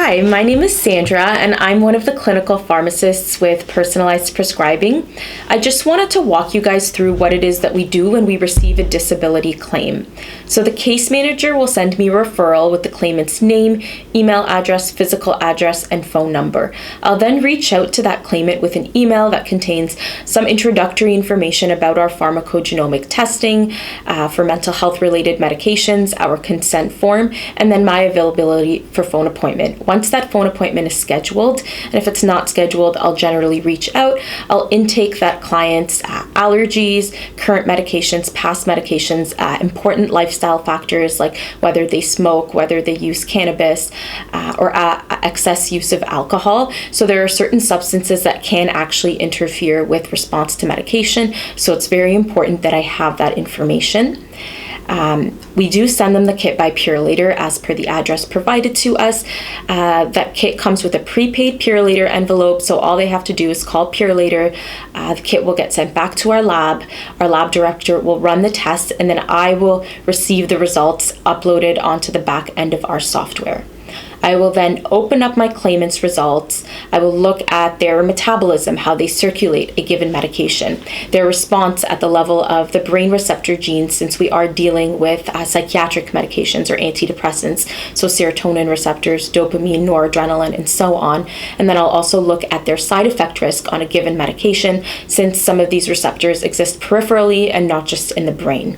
Hi, my name is Sandra, and I'm one of the clinical pharmacists with Personalized Prescribing. I just wanted to walk you guys through what it is that we do when we receive a disability claim. So the case manager will send me a referral with the claimant's name, email address, physical address, and phone number. I'll then reach out to that claimant with an email that contains some introductory information about our pharmacogenomic testing for mental health related medications, our consent form, and then my availability for phone appointment. Once that phone appointment is scheduled, and if it's not scheduled, I'll generally reach out. I'll intake that client's allergies, current medications, past medications, important lifestyle factors like whether they smoke, whether they use cannabis, or excess use of alcohol. So there are certain substances that can actually interfere with response to medication. So it's very important that I have that information. We do send them the kit by Purolator as per the address provided to us. That kit comes with a prepaid Purolator envelope, so all they have to do is call Purolator. The kit will get sent back to our lab. Our lab director will run the test, and then I will receive the results uploaded onto the back end of our software. I will then open up my claimant's results. I will look at their metabolism, how they circulate a given medication, their response at the level of the brain receptor genes, since we are dealing with psychiatric medications or antidepressants, so serotonin receptors, dopamine, noradrenaline, and so on. And then I'll also look at their side effect risk on a given medication, since some of these receptors exist peripherally and not just in the brain.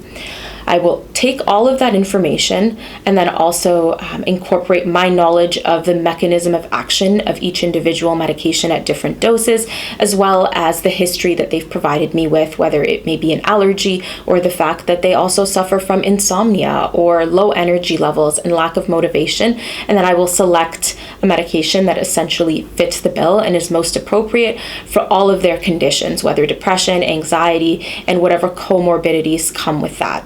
I will take all of that information and then also incorporate my knowledge of the mechanism of action of each individual medication at different doses, as well as the history that they've provided me with, whether it may be an allergy or the fact that they also suffer from insomnia or low energy levels and lack of motivation. And then I will select a medication that essentially fits the bill and is most appropriate for all of their conditions, whether depression, anxiety, and whatever comorbidities come with that.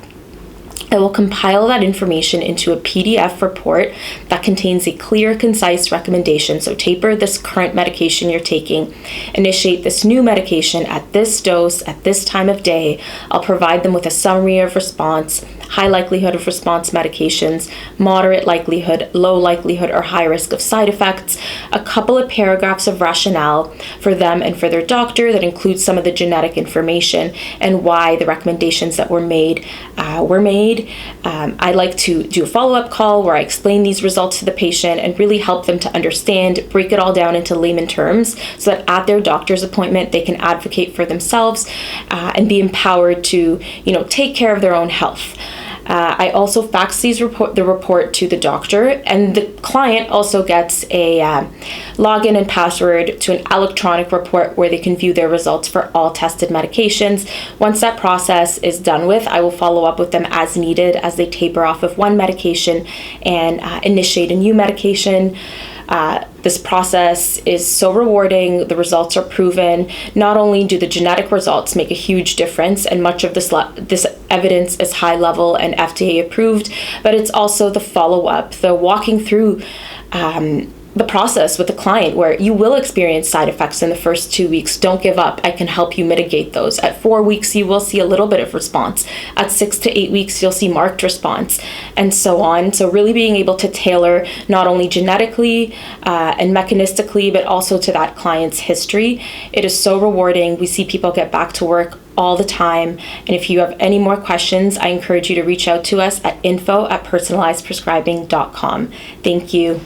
I will compile that information into a PDF report that contains a clear, concise recommendation. So taper this current medication you're taking, initiate this new medication at this dose, at this time of day. I'll provide them with a summary of response, high likelihood of response medications, moderate likelihood, low likelihood, or high risk of side effects, a couple of paragraphs of rationale for them and for their doctor that includes some of the genetic information and why the recommendations that were made were made. I like to do a follow-up call where I explain these results to the patient and really help them to understand, break it all down into layman terms so that at their doctor's appointment they can advocate for themselves and be empowered to, take care of their own health. I also fax the report to the doctor, and the client also gets a login and password to an electronic report where they can view their results for all tested medications. Once that process is done with, I will follow up with them as needed as they taper off of one medication and initiate a new medication. This process is so rewarding. The results are proven. Not only do the genetic results make a huge difference, and much of this evidence is high level and FDA approved, but it's also the follow-up, the walking through the process with the client where you will experience side effects in the first 2 weeks. Don't give up. I can help you mitigate those. At 4 weeks, you will see a little bit of response. At 6 to 8 weeks, you'll see marked response, and so on. So really being able to tailor not only genetically and mechanistically, but also to that client's history. It is so rewarding. We see people get back to work all the time. And if you have any more questions, I encourage you to reach out to us at info@personalizedprescribing.com. Thank you.